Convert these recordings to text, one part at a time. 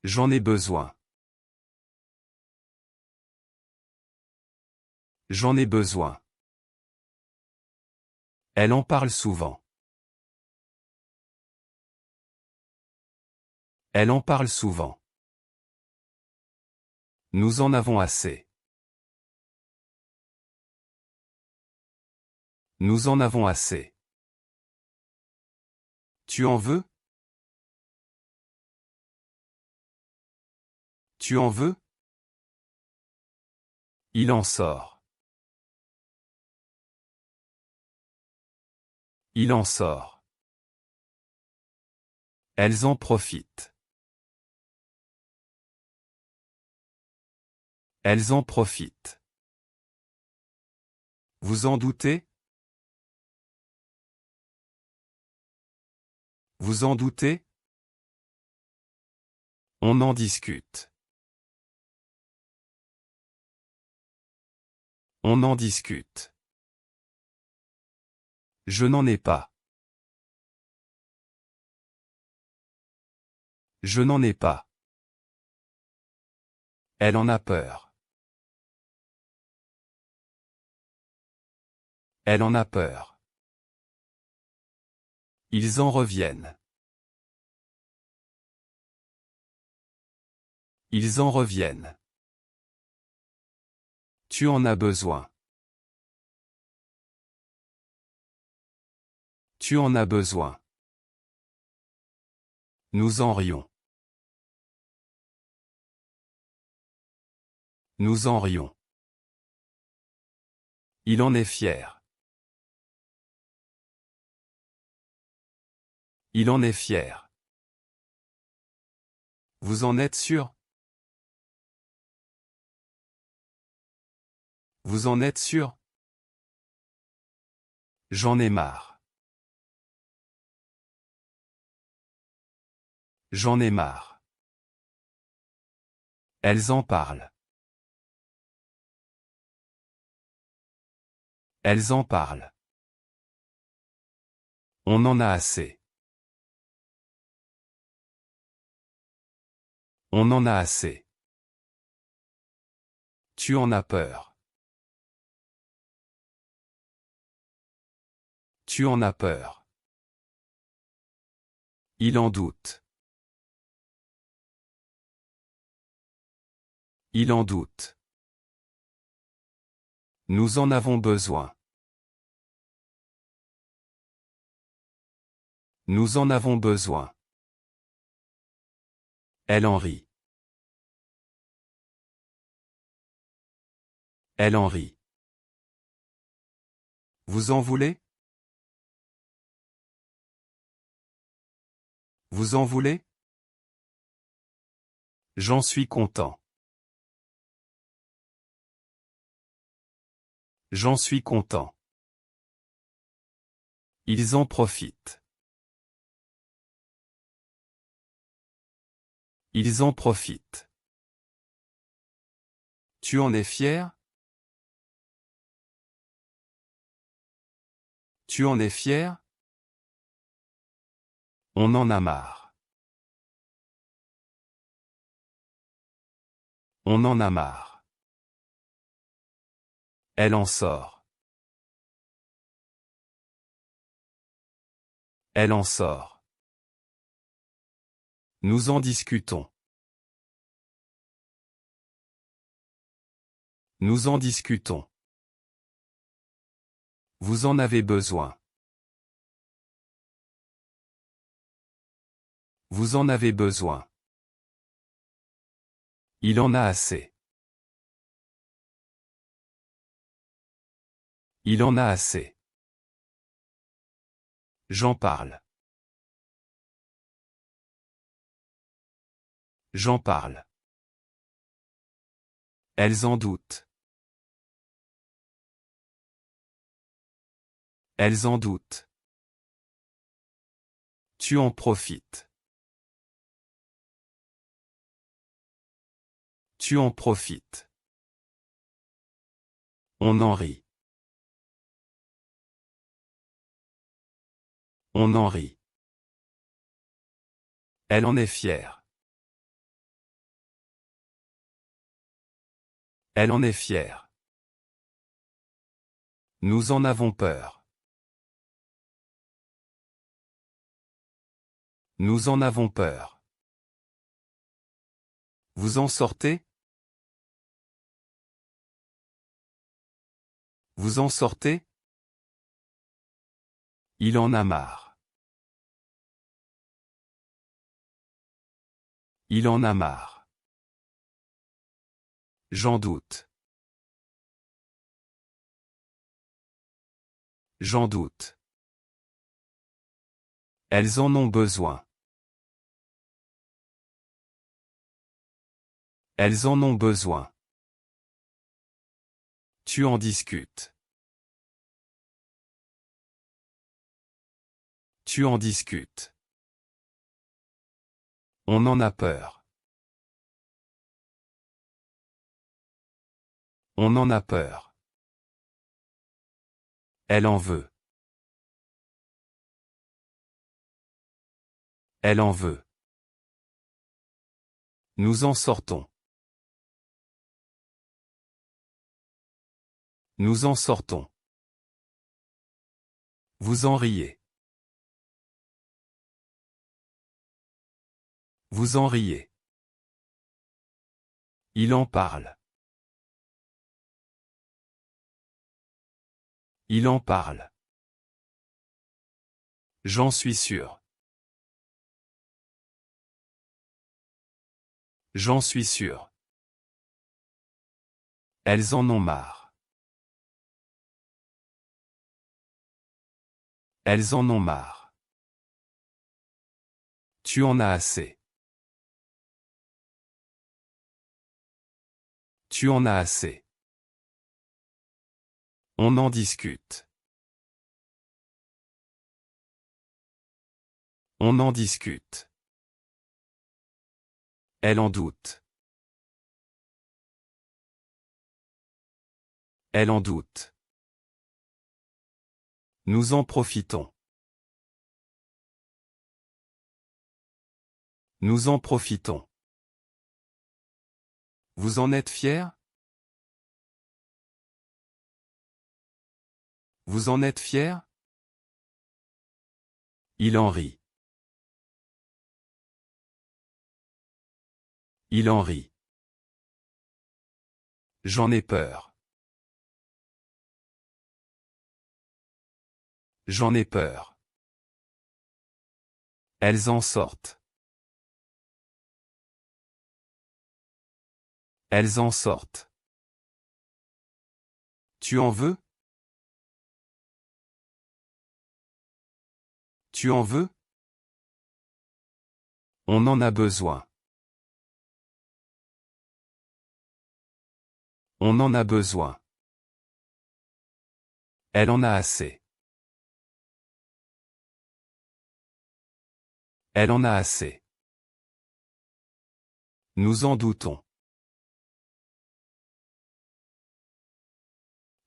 J'en ai besoin. J'en ai besoin. Elle en parle souvent. Elle en parle souvent. Nous en avons assez. Nous en avons assez. Tu en veux? Tu en veux? Il en sort. Il en sort. Elles en profitent. Elles en profitent. Vous en doutez? Vous en doutez? On en discute. On en discute. Je n'en ai pas. Je n'en ai pas. Elle en a peur. Elle en a peur. Ils en reviennent. Ils en reviennent. Tu en as besoin. Tu en as besoin. Nous en rions. Nous en rions. Il en est fier. Il en est fier. Vous en êtes sûr? Vous en êtes sûr? J'en ai marre. J'en ai marre. Elles en parlent. Elles en parlent. On en a assez. On en a assez. Tu en as peur. Tu en as peur. Il en doute. Il en doute. Nous en avons besoin. Nous en avons besoin. Elle en rit. Elle en rit. Vous en voulez? Vous en voulez? J'en suis content. J'en suis content. Ils en profitent. Ils en profitent. Tu en es fier? Tu en es fier? On en a marre. On en a marre. Elle en sort. Elle en sort. Nous en discutons. Nous en discutons. Vous en avez besoin. Vous en avez besoin. Il en a assez. Il en a assez. J'en parle. J'en parle. Elles en doutent. Elles en doutent. Tu en profites. Tu en profites. On en rit. On en rit. Elle en est fière. Elle en est fière. Nous en avons peur. Nous en avons peur. Vous en sortez? Vous en sortez? Il en a marre. Il en a marre. J'en doute. J'en doute. Elles en ont besoin. Elles en ont besoin. Tu en discutes. Tu en discutes. On en a peur. On en a peur. Elle en veut. Elle en veut. Nous en sortons. Nous en sortons. Vous en riez. Vous en riez. Il en parle. Il en parle. J'en suis sûr. J'en suis sûr. Elles en ont marre. Elles en ont marre. Tu en as assez. Tu en as assez. On en discute. On en discute. Elle en doute. Elle en doute. Nous en profitons. Nous en profitons. Vous en êtes fiers? Vous en êtes fiers? Il en rit. Il en rit. J'en ai peur. J'en ai peur. Elles en sortent. Elles en sortent. Tu en veux? Tu en veux? On en a besoin. On en a besoin. Elle en a assez. Elle en a assez. Nous en doutons.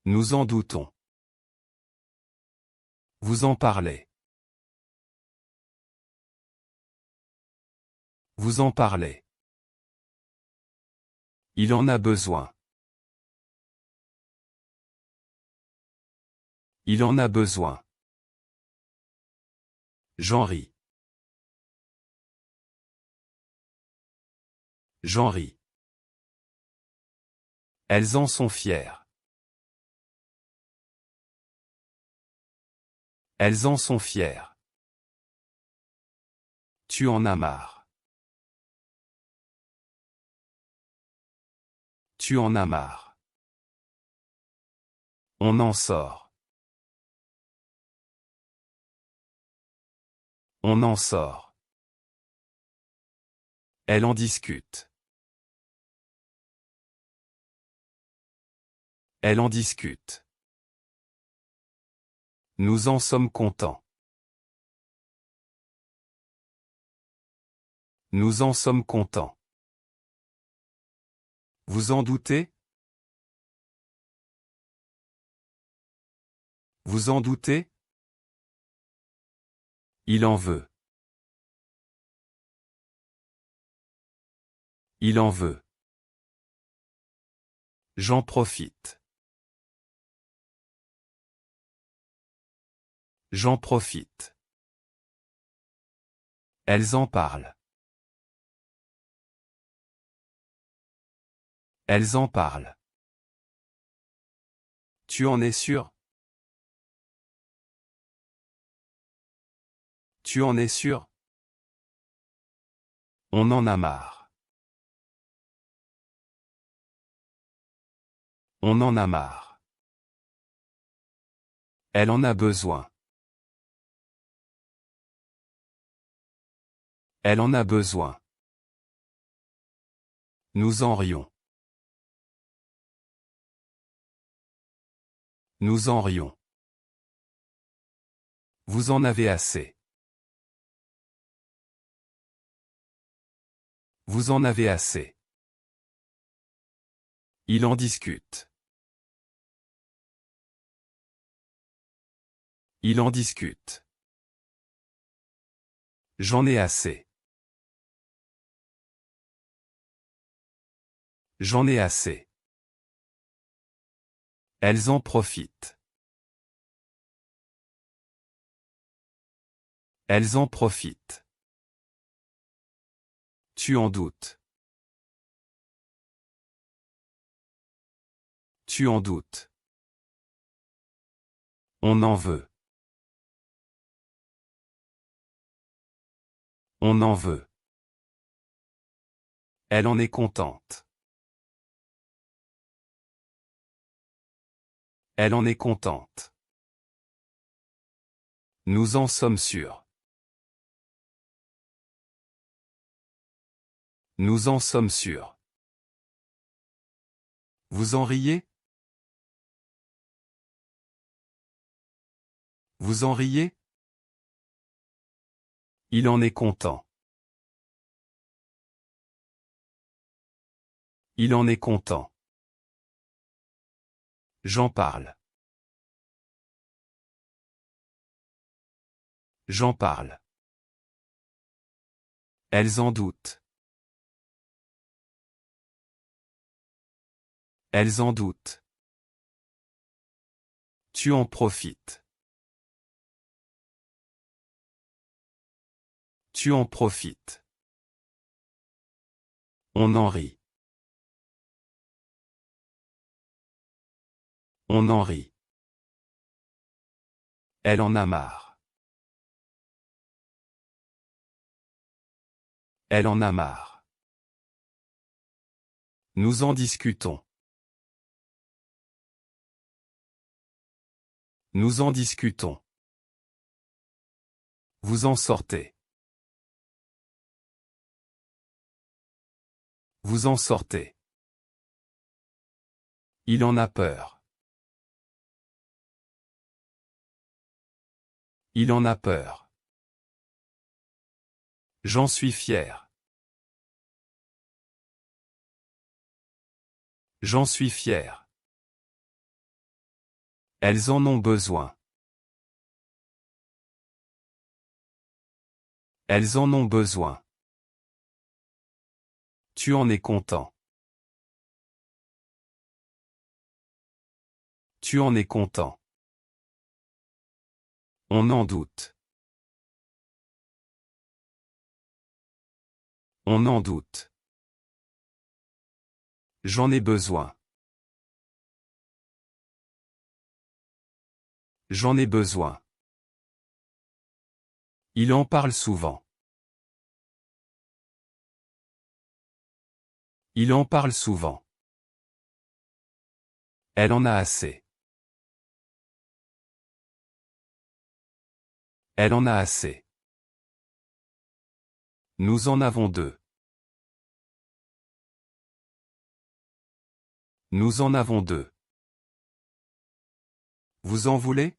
Nous en doutons. Vous en parlez. Vous en parlez. Il en a besoin. Il en a besoin. J'en ris. J'en ris. Elles en sont fières. Elles en sont fières. Tu en as marre. Tu en as marre. On en sort. On en sort. Elle en discute. Elle en discute. Nous en sommes contents. Nous en sommes contents. Vous en doutez? Vous en doutez? Il en veut. Il en veut. J'en profite. J'en profite. Elles en parlent. Elles en parlent. Tu en es sûr? Tu en es sûr? On en a marre. On en a marre. Elle en a besoin. Elle en a besoin. Nous en rions. Nous en rions. Vous en avez assez. Vous en avez assez. Il en discute. Il en discute. J'en ai assez. J'en ai assez. Elles en profitent. Elles en profitent. Tu en doutes. Tu en doutes. On en veut. On en veut. Elle en est contente. Elle en est contente. Nous en sommes sûrs. Nous en sommes sûrs. Vous en riez? Vous en riez? Il en est content. Il en est content. J'en parle. J'en parle. Elles en doutent. Elles en doutent. Tu en profites. Tu en profites. On en rit. On en rit. Elle en a marre. Elle en a marre. Nous en discutons. Nous en discutons. Vous en sortez. Vous en sortez. Il en a peur. Il en a peur. J'en suis fier. J'en suis fier. Elles en ont besoin. Elles en ont besoin. Tu en es content. Tu en es content. On en doute. On en doute. J'en ai besoin. J'en ai besoin. Il en parle souvent. Il en parle souvent. Elle en a assez. Elle en a assez. Nous en avons deux. Nous en avons deux. Vous en voulez?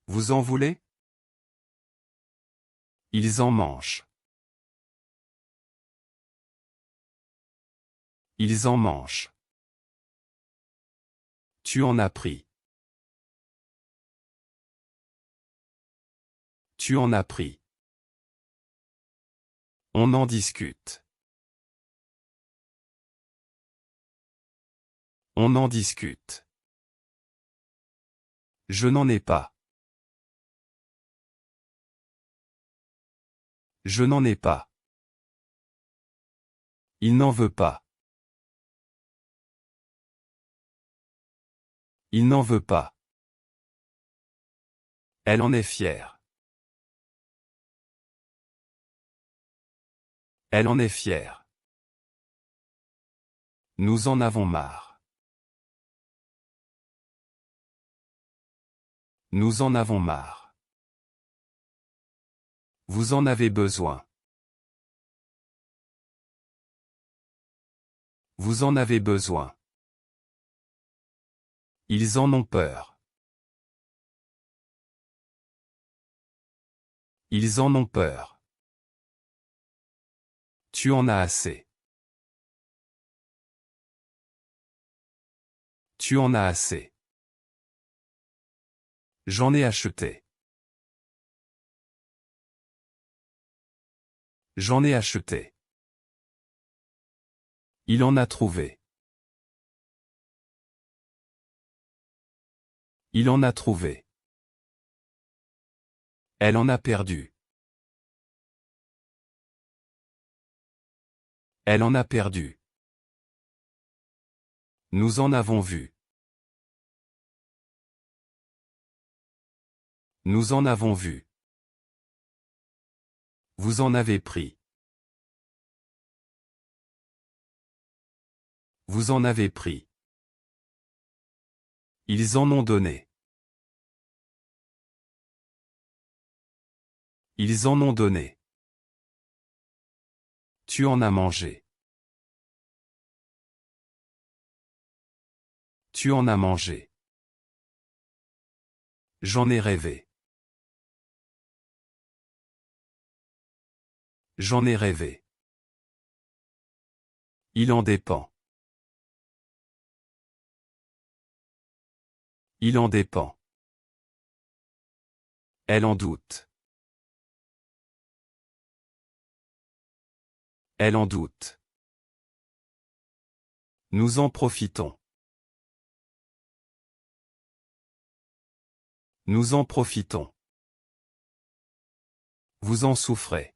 Vous en voulez? Ils en mangent. Ils en mangent. Tu en as pris. Tu en as pris. On en discute. On en discute. Je n'en ai pas. Je n'en ai pas. Il n'en veut pas. Il n'en veut pas. Elle en est fière. Elle en est fière. Nous en avons marre. Nous en avons marre. Vous en avez besoin. Vous en avez besoin. Ils en ont peur. Ils en ont peur. Tu en as assez. Tu en as assez. J'en ai acheté. J'en ai acheté. Il en a trouvé. Il en a trouvé. Elle en a perdu. Elle en a perdu. Nous en avons vu. Nous en avons vu. Vous en avez pris. Vous en avez pris. Ils en ont donné. Ils en ont donné. Tu en as mangé. Tu en as mangé. J'en ai rêvé. J'en ai rêvé. Il en dépend. Il en dépend. Elle en doute. Elle en doute. Nous en profitons. Nous en profitons. Vous en souffrez.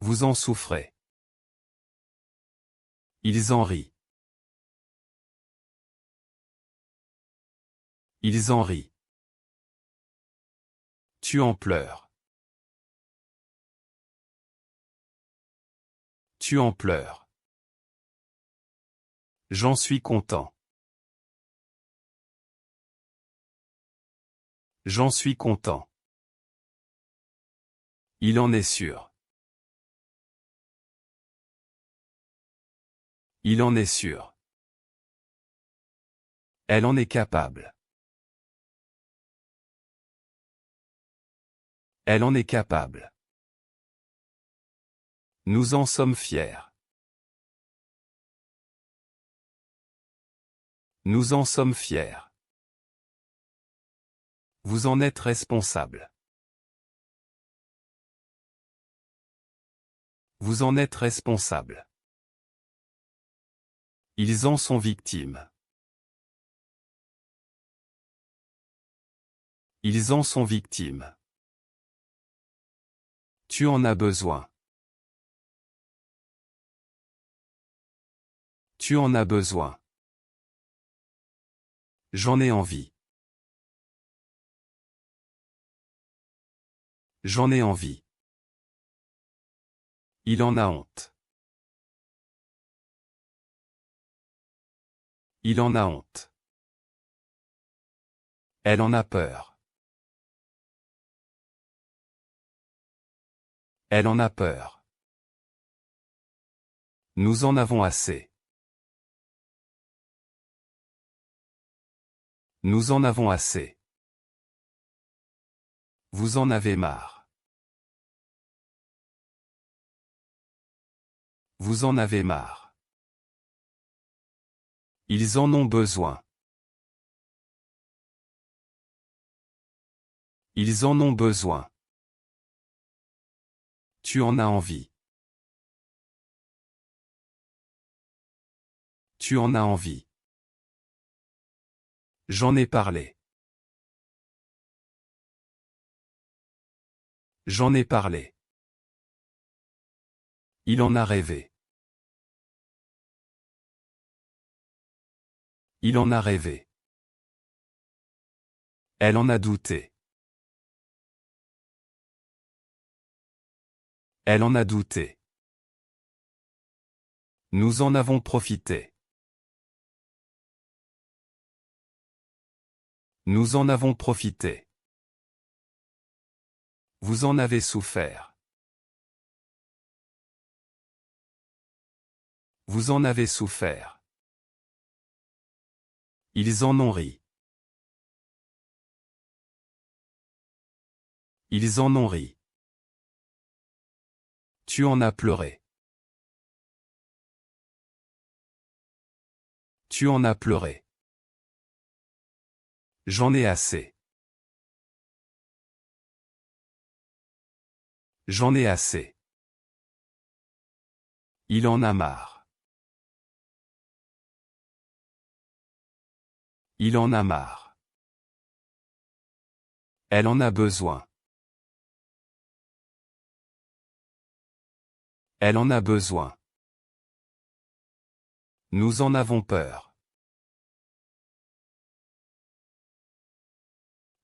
Vous en souffrez. Ils en rient. Ils en rient. Tu en pleures. Tu en pleures. J'en suis content. J'en suis content. Il en est sûr. Il en est sûr. Elle en est capable. Elle en est capable. Nous en sommes fiers. Nous en sommes fiers. Vous en êtes responsable. Vous en êtes responsable. Ils en sont victimes. Ils en sont victimes. Tu en as besoin. Tu en as besoin. J'en ai envie. J'en ai envie. Il en a honte. Il en a honte. Elle en a peur. Elle en a peur. Nous en avons assez. Nous en avons assez. Vous en avez marre. Vous en avez marre. Ils en ont besoin. Ils en ont besoin. Tu en as envie. Tu en as envie. J'en ai parlé. J'en ai parlé. Il en a rêvé. Il en a rêvé. Elle en a douté. Elle en a douté. Nous en avons profité. Nous en avons profité. Vous en avez souffert. Vous en avez souffert. Ils en ont ri. Ils en ont ri. Tu en as pleuré. Tu en as pleuré. J'en ai assez. J'en ai assez. Il en a marre. Il en a marre. Elle en a besoin. Elle en a besoin. Nous en avons peur.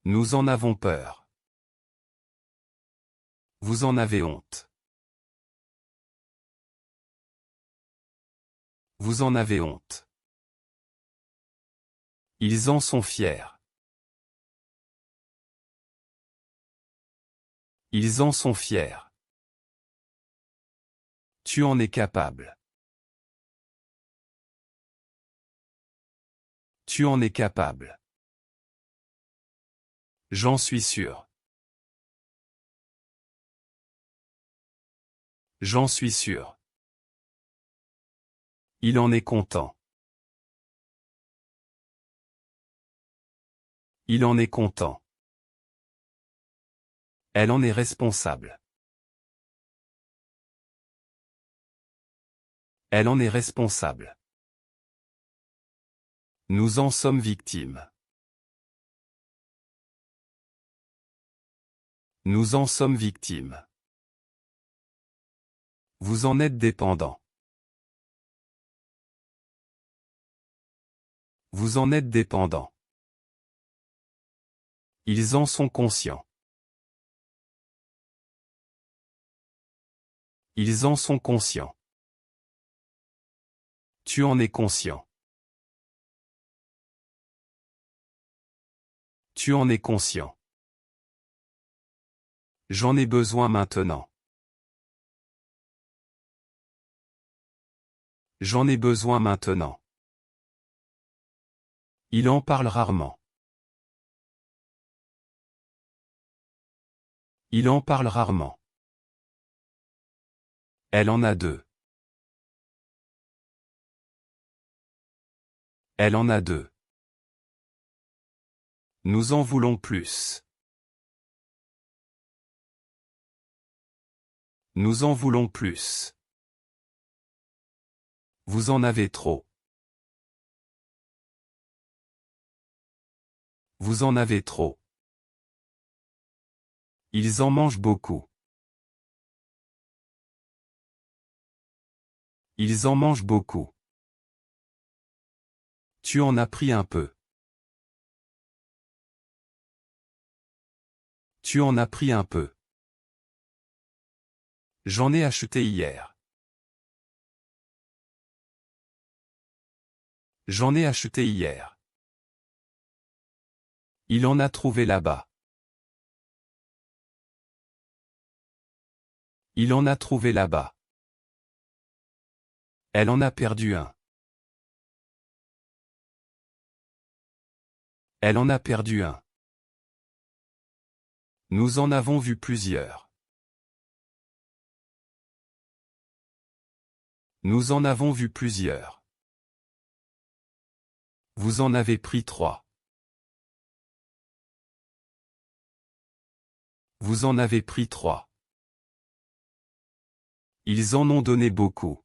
Nous en avons peur. Vous en avez honte. Vous en avez honte. Ils en sont fiers. Ils en sont fiers. Tu en es capable. Tu en es capable. J'en suis sûr. J'en suis sûr. Il en est content. Il en est content. Elle en est responsable. Elle en est responsable. Nous en sommes victimes. Nous en sommes victimes. Vous en êtes dépendant. Vous en êtes dépendant. Ils en sont conscients. Ils en sont conscients. Tu en es conscient. Tu en es conscient. J'en ai besoin maintenant. J'en ai besoin maintenant. Il en parle rarement. Il en parle rarement. Elle en a deux. Elle en a deux. Nous en voulons plus. Nous en voulons plus. Vous en avez trop. Vous en avez trop. Ils en mangent beaucoup. Ils en mangent beaucoup. Tu en as pris un peu. Tu en as pris un peu. J'en ai acheté hier. J'en ai acheté hier. Il en a trouvé là-bas. Il en a trouvé là-bas. Elle en a perdu un. Elle en a perdu un. Nous en avons vu plusieurs. Nous en avons vu plusieurs. Vous en avez pris 3. Vous en avez pris 3. Ils en ont donné beaucoup.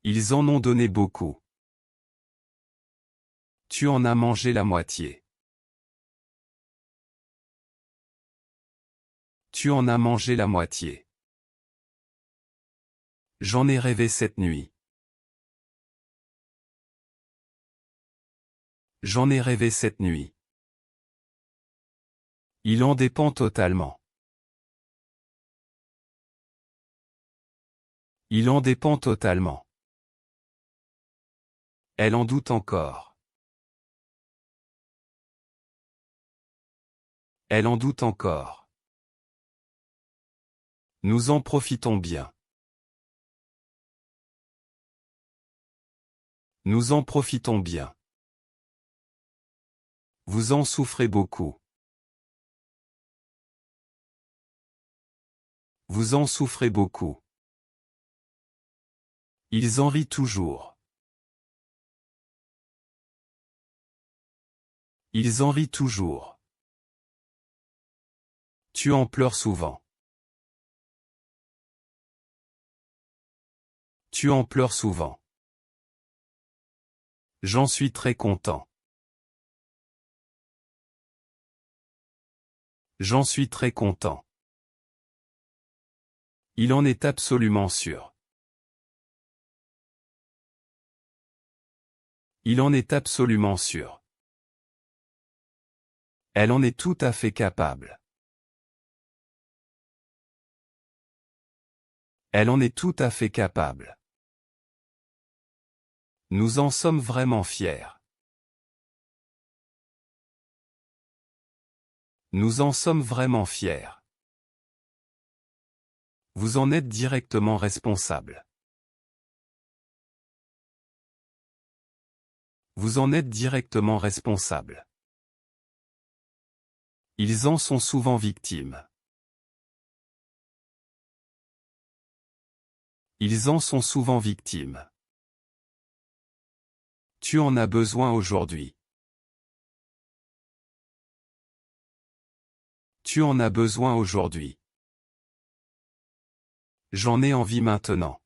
Ils en ont donné beaucoup. Tu en as mangé la moitié. Tu en as mangé la moitié. J'en ai rêvé cette nuit. J'en ai rêvé cette nuit. Il en dépend totalement. Il en dépend totalement. Elle en doute encore. Elle en doute encore. Nous en profitons bien. Nous en profitons bien. Vous en souffrez beaucoup. Vous en souffrez beaucoup. Ils en rient toujours. Ils en rient toujours. Tu en pleures souvent. Tu en pleures souvent. J'en suis très content. J'en suis très content. Il en est absolument sûr. Il en est absolument sûr. Elle en est tout à fait capable. Elle en est tout à fait capable. Nous en sommes vraiment fiers. Nous en sommes vraiment fiers. Vous en êtes directement responsable. Vous en êtes directement responsable. Ils en sont souvent victimes. Ils en sont souvent victimes. Tu en as besoin aujourd'hui. Tu en as besoin aujourd'hui. J'en ai envie maintenant.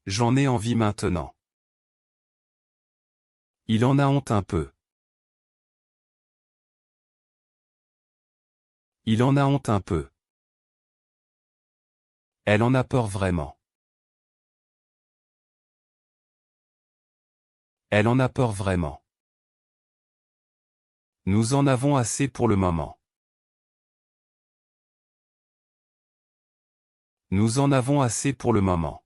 J'en ai envie maintenant. Il en a honte un peu. Il en a honte un peu. Elle en a peur vraiment. Elle en a peur vraiment. Nous en avons assez pour le moment. Nous en avons assez pour le moment.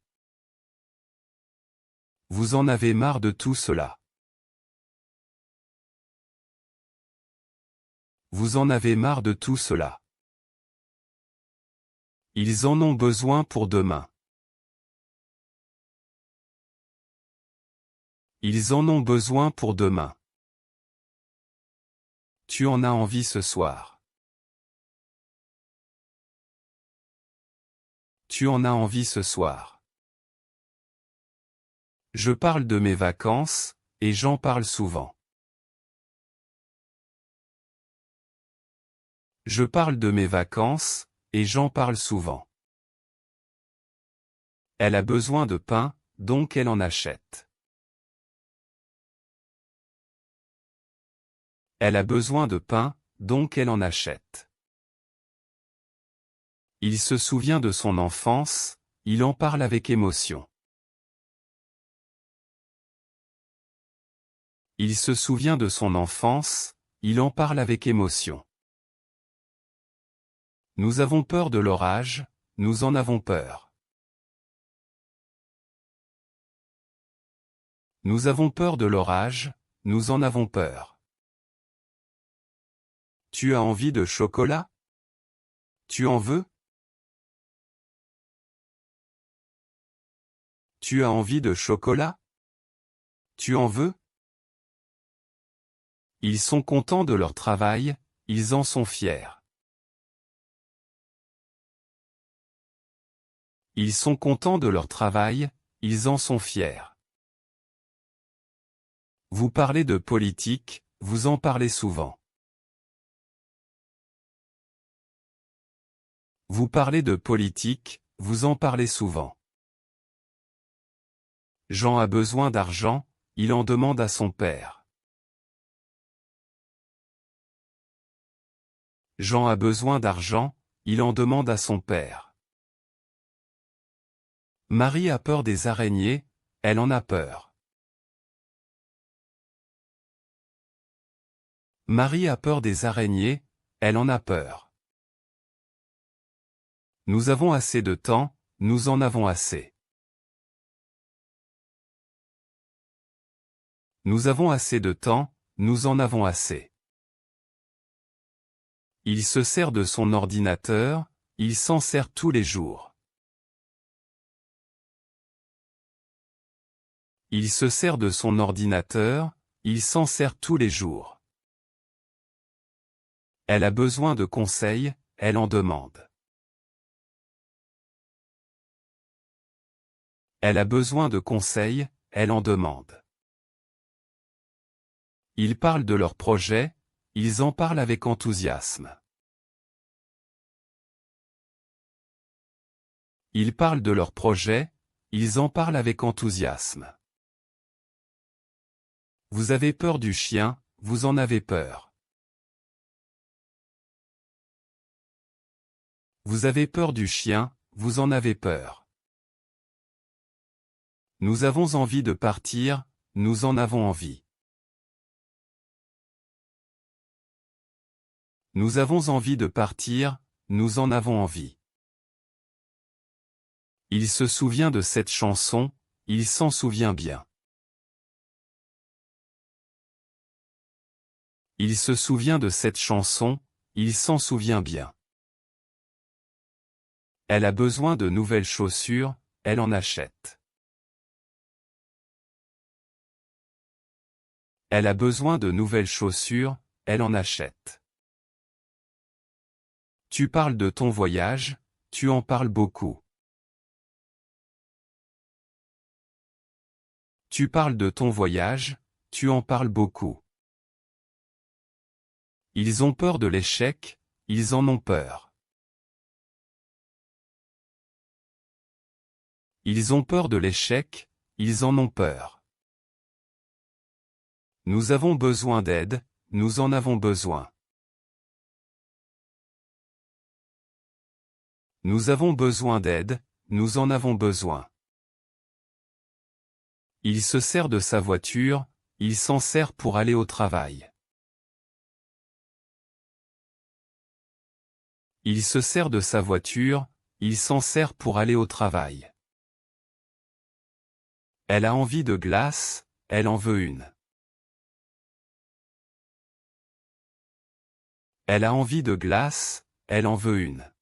Vous en avez marre de tout cela. Vous en avez marre de tout cela. Ils en ont besoin pour demain. Ils en ont besoin pour demain. Tu en as envie ce soir. Tu en as envie ce soir. Je parle de mes vacances, et j'en parle souvent. Je parle de mes vacances, et j'en parle souvent. Elle a besoin de pain, donc elle en achète. Elle a besoin de pain, donc elle en achète. Il se souvient de son enfance, il en parle avec émotion. Il se souvient de son enfance, il en parle avec émotion. Nous avons peur de l'orage, nous en avons peur. Nous avons peur de l'orage, nous en avons peur. Tu as envie de chocolat? Tu en veux? Tu as envie de chocolat? Tu en veux? Ils sont contents de leur travail, ils en sont fiers. Ils sont contents de leur travail, ils en sont fiers. Vous parlez de politique, vous en parlez souvent. Vous parlez de politique, vous en parlez souvent. Jean a besoin d'argent, il en demande à son père. Jean a besoin d'argent, il en demande à son père. Marie a peur des araignées, elle en a peur. Marie a peur des araignées, elle en a peur. Nous avons assez de temps, nous en avons assez. Nous avons assez de temps, nous en avons assez. Il se sert de son ordinateur, il s'en sert tous les jours. Il se sert de son ordinateur, il s'en sert tous les jours. Elle a besoin de conseils, elle en demande. Elle a besoin de conseils, elle en demande. Ils parlent de leurs projets, ils en parlent avec enthousiasme. Ils parlent de leurs projets, ils en parlent avec enthousiasme. Vous avez peur du chien, vous en avez peur. Vous avez peur du chien, vous en avez peur. Nous avons envie de partir, nous en avons envie. Nous avons envie de partir, nous en avons envie. Il se souvient de cette chanson, il s'en souvient bien. Il se souvient de cette chanson, il s'en souvient bien. Elle a besoin de nouvelles chaussures, elle en achète. Elle a besoin de nouvelles chaussures, elle en achète. Tu parles de ton voyage, tu en parles beaucoup. Tu parles de ton voyage, tu en parles beaucoup. Ils ont peur de l'échec, ils en ont peur. Ils ont peur de l'échec, ils en ont peur. Nous avons besoin d'aide, nous en avons besoin. Nous avons besoin d'aide, nous en avons besoin. Il se sert de sa voiture, il s'en sert pour aller au travail. Il se sert de sa voiture, il s'en sert pour aller au travail. Elle a envie de glace, elle en veut une. Elle a envie de glace, elle en veut une.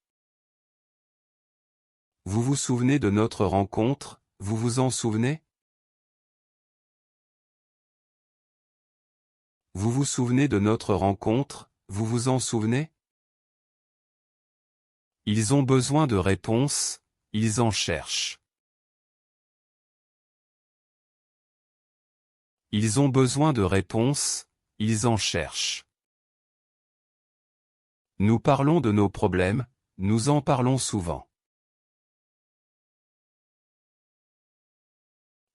Vous vous souvenez de notre rencontre, vous vous en souvenez? Vous vous souvenez de notre rencontre, vous vous en souvenez? Ils ont besoin de réponses, ils en cherchent. Ils ont besoin de réponses, ils en cherchent. Nous parlons de nos problèmes, nous en parlons souvent.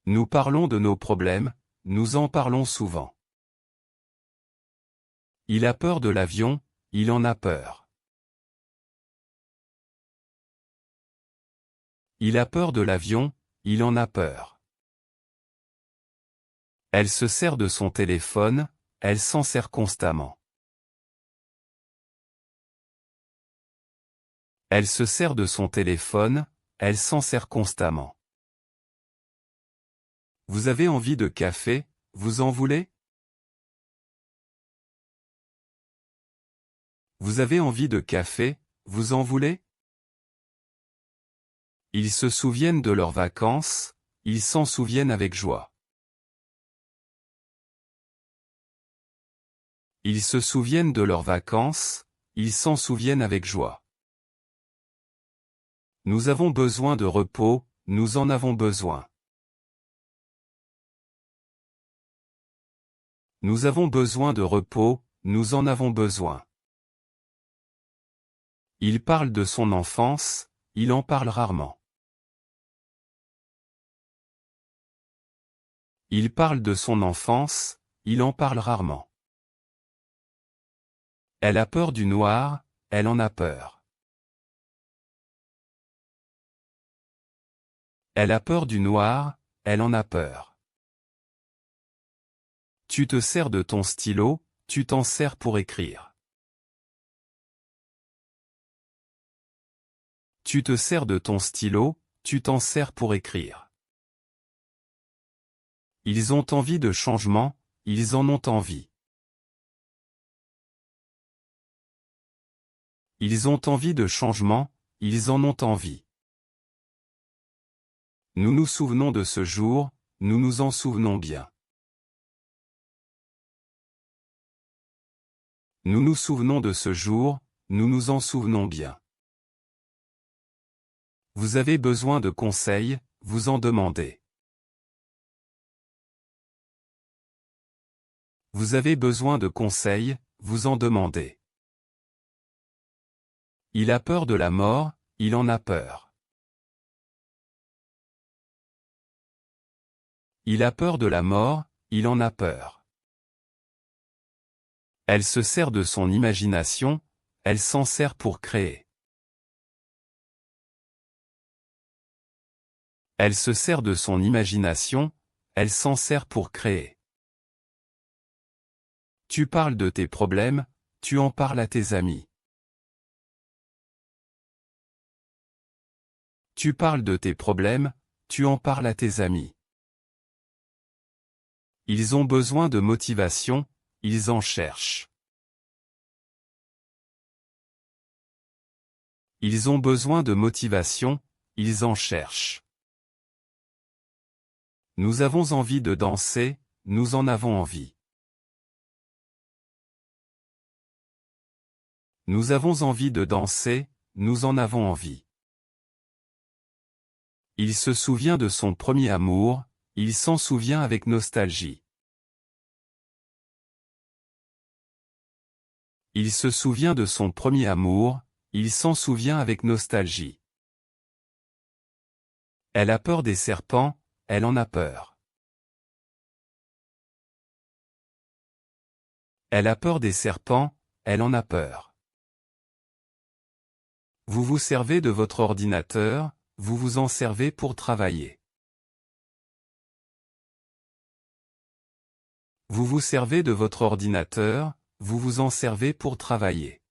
Nous parlons de nos problèmes, nous en parlons souvent. Il a peur de l'avion, il en a peur. Il a peur de l'avion, il en a peur. Elle se sert de son téléphone, elle s'en sert constamment. Elle se sert de son téléphone, elle s'en sert constamment. Vous avez envie de café, vous en voulez? Vous avez envie de café, vous en voulez? Ils se souviennent de leurs vacances, ils s'en souviennent avec joie. Ils se souviennent de leurs vacances, ils s'en souviennent avec joie. Nous avons besoin de repos, nous en avons besoin. Nous avons besoin de repos, nous en avons besoin. Il parle de son enfance, il en parle rarement. Il parle de son enfance, il en parle rarement. Elle a peur du noir, elle en a peur. Elle a peur du noir, elle en a peur. Tu te sers de ton stylo, tu t'en sers pour écrire. Tu te sers de ton stylo, tu t'en sers pour écrire. Ils ont envie de changement, ils en ont envie. Ils ont envie de changement, ils en ont envie. Nous nous souvenons de ce jour, nous nous en souvenons bien. Nous nous souvenons de ce jour, nous nous en souvenons bien. Vous avez besoin de conseils, vous en demandez. Vous avez besoin de conseils, vous en demandez. Il a peur de la mort, il en a peur. Il a peur de la mort, il en a peur. Elle se sert de son imagination, elle s'en sert pour créer. Elle se sert de son imagination, elle s'en sert pour créer. Tu parles de tes problèmes, tu en parles à tes amis. Tu parles de tes problèmes, tu en parles à tes amis. Ils ont besoin de motivation, ils en cherchent. Ils ont besoin de motivation, ils en cherchent. Nous avons envie de danser, nous en avons envie. Nous avons envie de danser, nous en avons envie. Il se souvient de son premier amour, il s'en souvient avec nostalgie. Il se souvient de son premier amour, il s'en souvient avec nostalgie. Elle a peur des serpents, elle en a peur. Elle a peur des serpents, elle en a peur. Vous vous servez de votre ordinateur, vous vous en servez pour travailler. Vous vous servez de votre ordinateur, vous vous en servez pour travailler.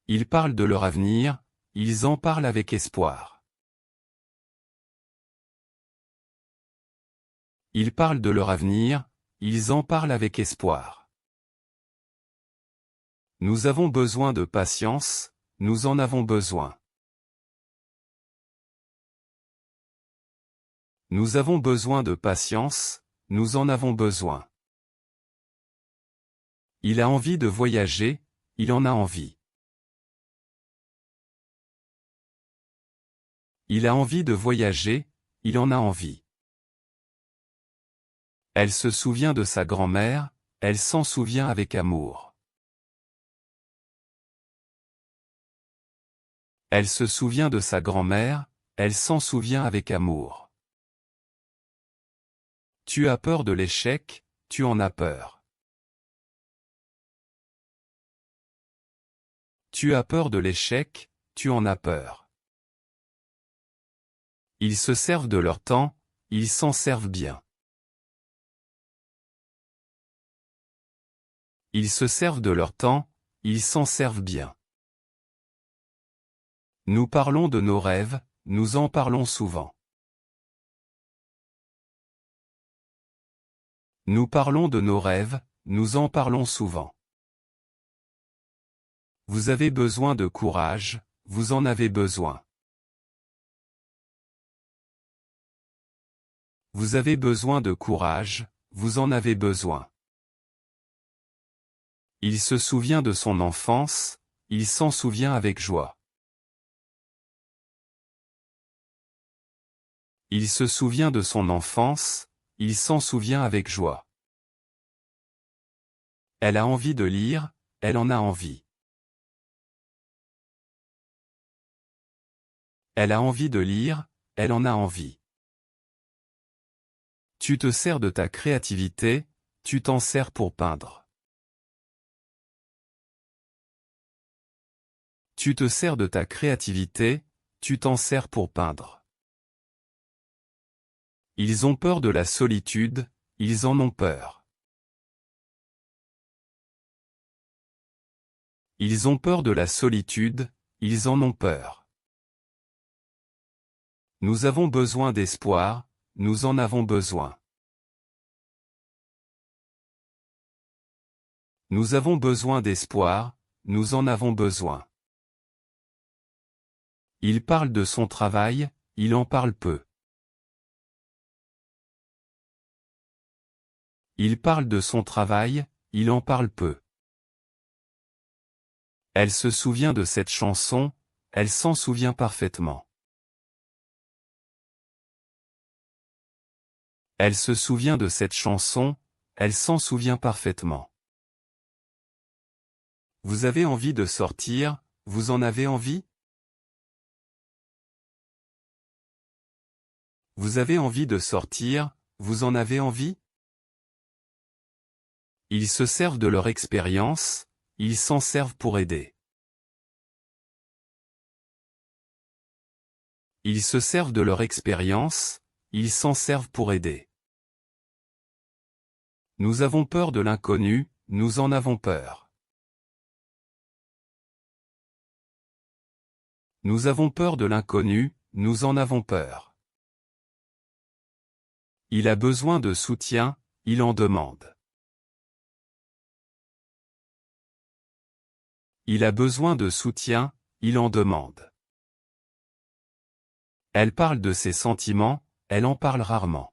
Ils parlent de leur avenir, ils en parlent avec espoir. Ils parlent de leur avenir, ils en parlent avec espoir. Nous avons besoin de patience, nous en avons besoin. Nous avons besoin de patience, nous en avons besoin. Il a envie de voyager, il en a envie. Il a envie de voyager, il en a envie. Elle se souvient de sa grand-mère, elle s'en souvient avec amour. Elle se souvient de sa grand-mère, elle s'en souvient avec amour. Tu as peur de l'échec, tu en as peur. Tu as peur de l'échec, tu en as peur. Ils se servent de leur temps, ils s'en servent bien. Ils se servent de leur temps, ils s'en servent bien. Nous parlons de nos rêves, nous en parlons souvent. Nous parlons de nos rêves, nous en parlons souvent. Vous avez besoin de courage, vous en avez besoin. Vous avez besoin de courage, vous en avez besoin. Il se souvient de son enfance, il s'en souvient avec joie. Il se souvient de son enfance, il s'en souvient avec joie. Elle a envie de lire, elle en a envie. Elle a envie de lire, elle en a envie. Tu te sers de ta créativité, tu t'en sers pour peindre. Tu te sers de ta créativité, tu t'en sers pour peindre. Ils ont peur de la solitude, ils en ont peur. Ils ont peur de la solitude, ils en ont peur. Nous avons besoin d'espoir, nous en avons besoin. Nous avons besoin d'espoir, nous en avons besoin. Il parle de son travail, il en parle peu. Il parle de son travail, il en parle peu. Elle se souvient de cette chanson, elle s'en souvient parfaitement. Elle se souvient de cette chanson, elle s'en souvient parfaitement. Vous avez envie de sortir, vous en avez envie? Vous avez envie de sortir, vous en avez envie? Ils se servent de leur expérience, ils s'en servent pour aider. Ils se servent de leur expérience, ils s'en servent pour aider. Nous avons peur de l'inconnu, nous en avons peur. Nous avons peur de l'inconnu, nous en avons peur. Il a besoin de soutien, il en demande. Il a besoin de soutien, il en demande. Elle parle de ses sentiments, elle en parle rarement.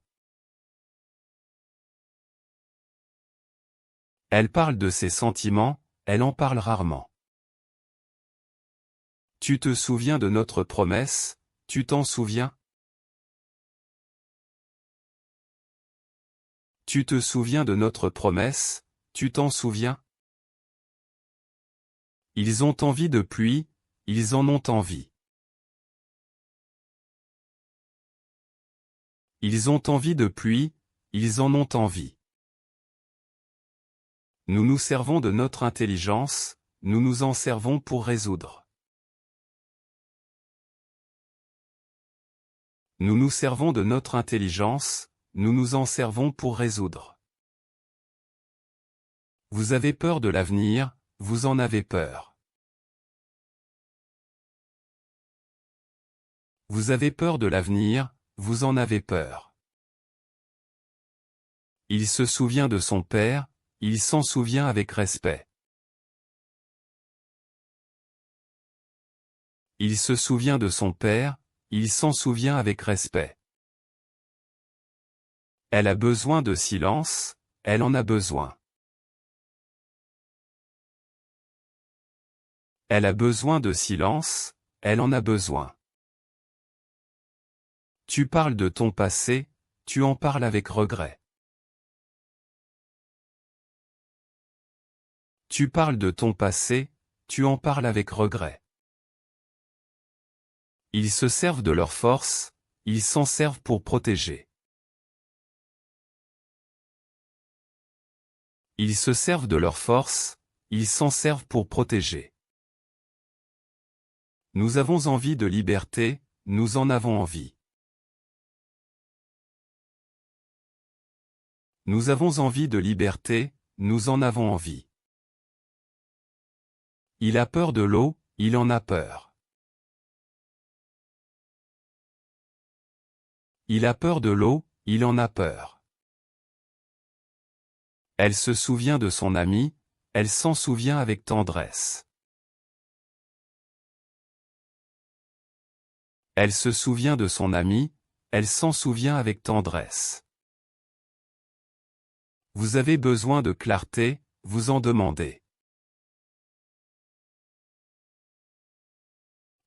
Elle parle de ses sentiments, elle en parle rarement. Tu te souviens de notre promesse, tu t'en souviens? Tu te souviens de notre promesse, tu t'en souviens? Ils ont envie de pluie, ils en ont envie. Ils ont envie de pluie, ils en ont envie. Nous nous servons de notre intelligence, nous nous en servons pour résoudre. Nous nous servons de notre intelligence, nous nous en servons pour résoudre. Vous avez peur de l'avenir, vous en avez peur. Vous avez peur de l'avenir, vous en avez peur. Il se souvient de son père, il s'en souvient avec respect. Il se souvient de son père, il s'en souvient avec respect. Elle a besoin de silence, elle en a besoin. Elle a besoin de silence, elle en a besoin. Tu parles de ton passé, tu en parles avec regret. Tu parles de ton passé, tu en parles avec regret. Ils se servent de leur force, ils s'en servent pour protéger. Ils se servent de leur force, ils s'en servent pour protéger. Nous avons envie de liberté, nous en avons envie. Nous avons envie de liberté, nous en avons envie. Il a peur de l'eau, il en a peur. Il a peur de l'eau, il en a peur. Elle se souvient de son ami, elle s'en souvient avec tendresse. Elle se souvient de son ami, elle s'en souvient avec tendresse. Vous avez besoin de clarté, vous en demandez.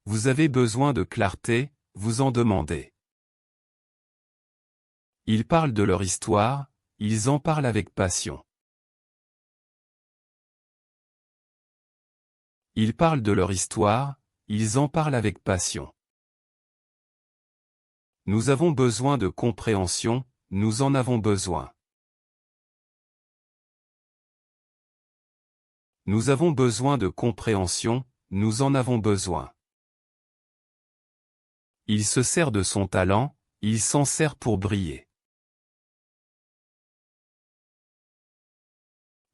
Vous avez besoin de clarté, vous en demandez. Ils parlent de leur histoire, ils en parlent avec passion. Ils parlent de leur histoire, ils en parlent avec passion. Nous avons besoin de compréhension, nous en avons besoin. Nous avons besoin de compréhension, nous en avons besoin. Il se sert de son talent, il s'en sert pour briller.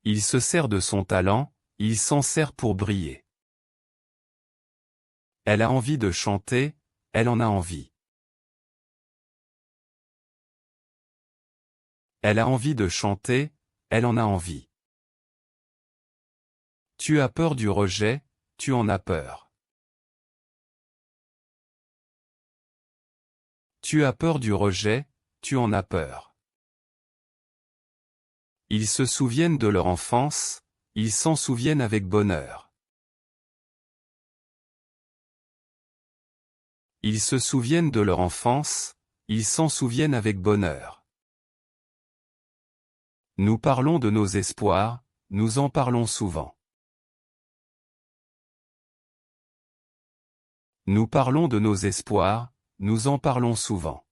Il se sert de son talent, il s'en sert pour briller. Elle a envie de chanter, elle en a envie. Elle a envie de chanter, elle en a envie. Tu as peur du rejet, tu en as peur. Tu as peur du rejet, tu en as peur. Ils se souviennent de leur enfance, ils s'en souviennent avec bonheur. Ils se souviennent de leur enfance, ils s'en souviennent avec bonheur. Nous parlons de nos espoirs, nous en parlons souvent. Nous parlons de nos espoirs, nous en parlons souvent.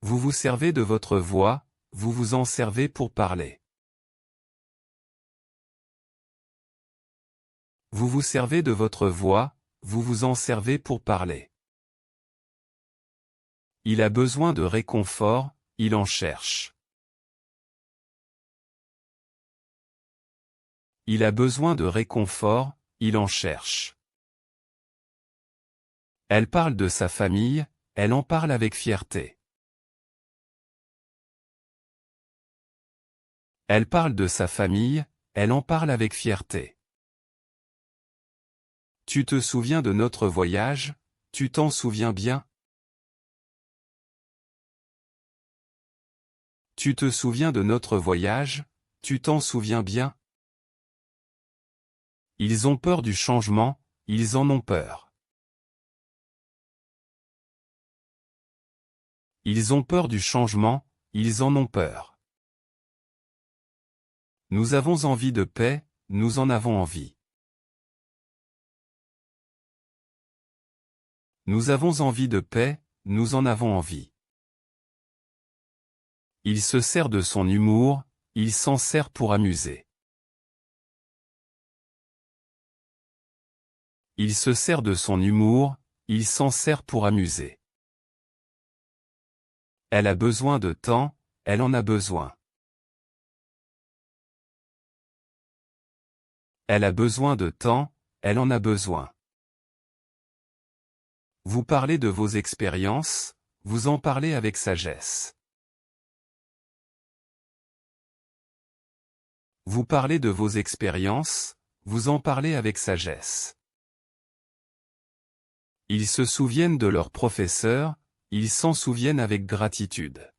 Vous vous servez de votre voix, vous vous en servez pour parler. Vous vous servez de votre voix, vous vous en servez pour parler. Il a besoin de réconfort, il en cherche. Il a besoin de réconfort, il en cherche. Elle parle de sa famille, elle en parle avec fierté. Elle parle de sa famille, elle en parle avec fierté. Tu te souviens de notre voyage, tu t'en souviens bien? Tu te souviens de notre voyage, tu t'en souviens bien? Ils ont peur du changement, ils en ont peur. Ils ont peur du changement, ils en ont peur. Nous avons envie de paix, nous en avons envie. Nous avons envie de paix, nous en avons envie. Il se sert de son humour, il s'en sert pour amuser. Il se sert de son humour, il s'en sert pour amuser. Elle a besoin de temps, elle en a besoin. Elle a besoin de temps, elle en a besoin. Vous parlez de vos expériences, vous en parlez avec sagesse. Vous parlez de vos expériences, vous en parlez avec sagesse. Ils se souviennent de leurs professeurs, ils s'en souviennent avec gratitude.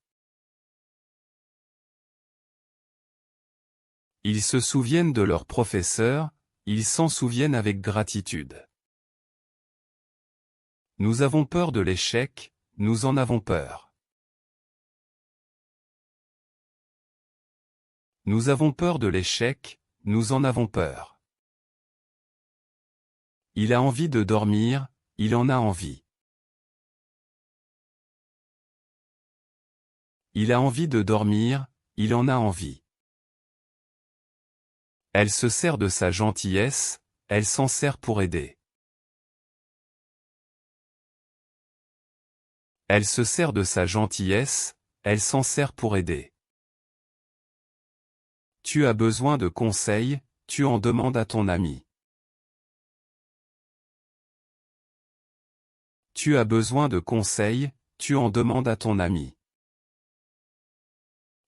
Ils se souviennent de leurs professeurs, ils s'en souviennent avec gratitude. Nous avons peur de l'échec, nous en avons peur. Nous avons peur de l'échec, nous en avons peur. Il a envie de dormir, il en a envie. Il a envie de dormir, il en a envie. Elle se sert de sa gentillesse, elle s'en sert pour aider. Elle se sert de sa gentillesse, elle s'en sert pour aider. Tu as besoin de conseils, tu en demandes à ton ami. Tu as besoin de conseils, tu en demandes à ton ami.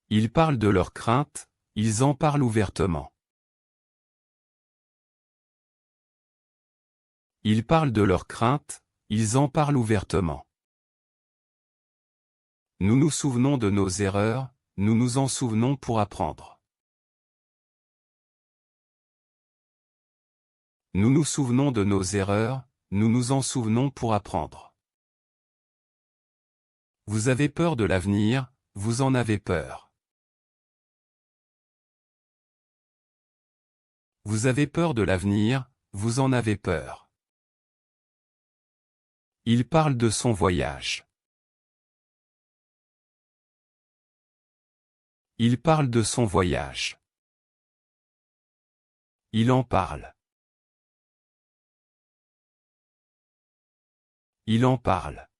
Ils parlent de leurs craintes, ils en parlent ouvertement. Ils parlent de leurs craintes, ils en parlent ouvertement. Nous nous souvenons de nos erreurs, nous nous en souvenons pour apprendre. Nous nous souvenons de nos erreurs, nous nous en souvenons pour apprendre. Vous avez peur de l'avenir, vous en avez peur. Vous avez peur de l'avenir, vous en avez peur. Il parle de son voyage. Il parle de son voyage. Il en parle. Il en parle.